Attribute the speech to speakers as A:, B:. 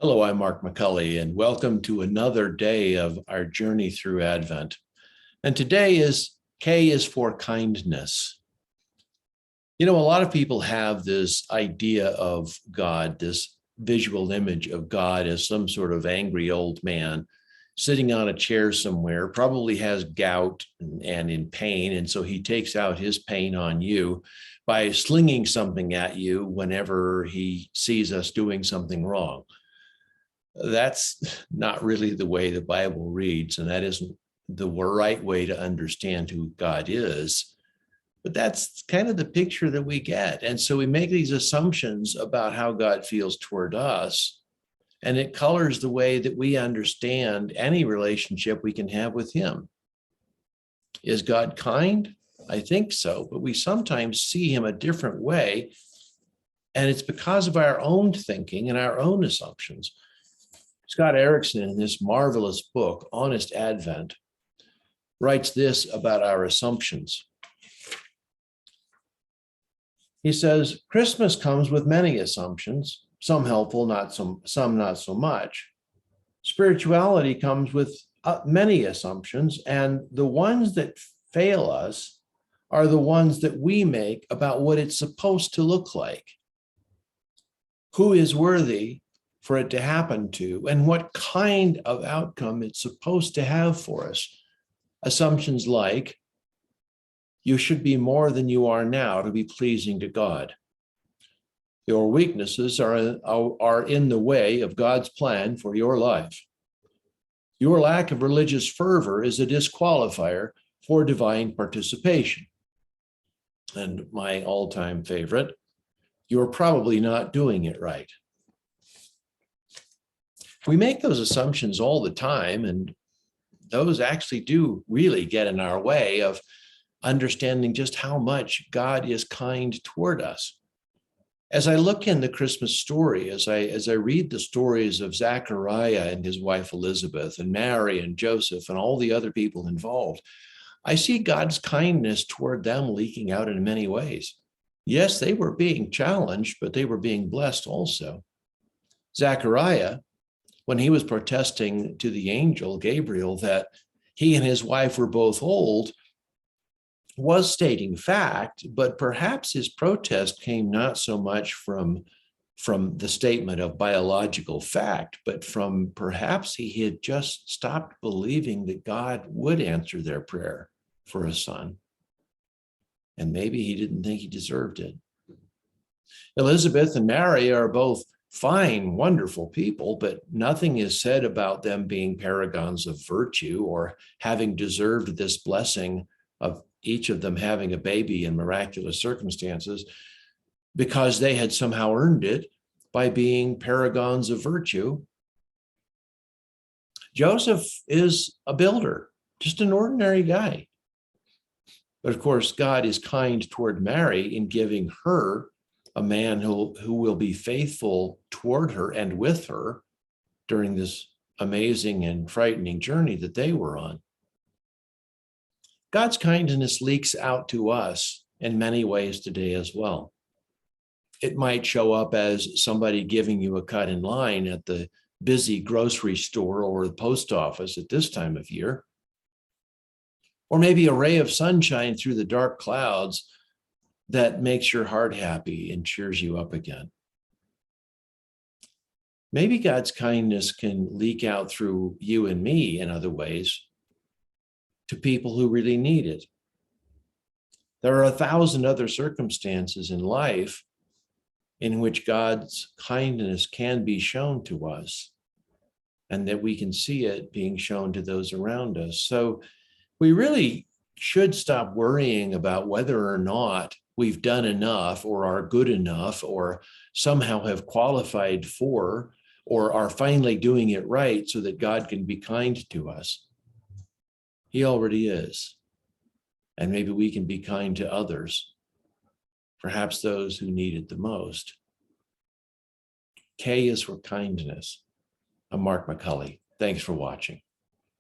A: Hello, I'm Mark McCulley, and welcome to another day of our journey through Advent. And today is K is for kindness. You know, a lot of people have this idea of God, this visual image of God as some sort of angry old man sitting on a chair somewhere, probably has gout and in pain. And so he takes out his pain on you by slinging something at you whenever he sees us doing something wrong. That's not really the way the Bible reads, and that isn't the right way to understand who God is. But that's kind of the picture that we get. And so we make these assumptions about how God feels toward us, and it colors the way that we understand any relationship we can have with him. Is God kind? I think so, but we sometimes see him a different way, and it's because of our own thinking and our own assumptions. Scott Erickson, in this marvelous book, Honest Advent, writes this about our assumptions. He says, Christmas comes with many assumptions, some helpful, some not so much. Spirituality comes with many assumptions, and the ones that fail us are the ones that we make about what it's supposed to look like. Who is worthy for it to happen to, and what kind of outcome it's supposed to have for us. Assumptions like, you should be more than you are now to be pleasing to God. Your weaknesses are in the way of God's plan for your life. Your lack of religious fervor is a disqualifier for divine participation. And my all-time favorite, you're probably not doing it right. We make those assumptions all the time, and those actually do really get in our way of understanding just how much God is kind toward us. As I look in the Christmas story, as I read the stories of Zechariah and his wife Elizabeth, and Mary and Joseph and all the other people involved, I see God's kindness toward them leaking out in many ways. Yes, they were being challenged, but they were being blessed also. Zechariah, when he was protesting to the angel Gabriel that he and his wife were both old, was stating fact, but perhaps his protest came not so much from the statement of biological fact, but from perhaps he had just stopped believing that God would answer their prayer for a son. And maybe he didn't think he deserved it. Elizabeth and Mary are both fine, wonderful people, but nothing is said about them being paragons of virtue or having deserved this blessing of each of them having a baby in miraculous circumstances because they had somehow earned it by being paragons of virtue. Joseph is a builder, just an ordinary guy. But of course, God is kind toward Mary in giving her a man who will be faithful toward her and with her during this amazing and frightening journey that they were on. God's kindness leaks out to us in many ways today as well. It might show up as somebody giving you a cut in line at the busy grocery store or the post office at this time of year. Or maybe a ray of sunshine through the dark clouds that makes your heart happy and cheers you up again. Maybe God's kindness can leak out through you and me in other ways to people who really need it. There are 1,000 other circumstances in life in which God's kindness can be shown to us, and that we can see it being shown to those around us. So we really should stop worrying about whether or not we've done enough or are good enough or somehow have qualified for or are finally doing it right so that God can be kind to us. He already is. And maybe we can be kind to others, perhaps those who need it the most. K is for kindness. I'm Mark McCulley. Thanks for watching.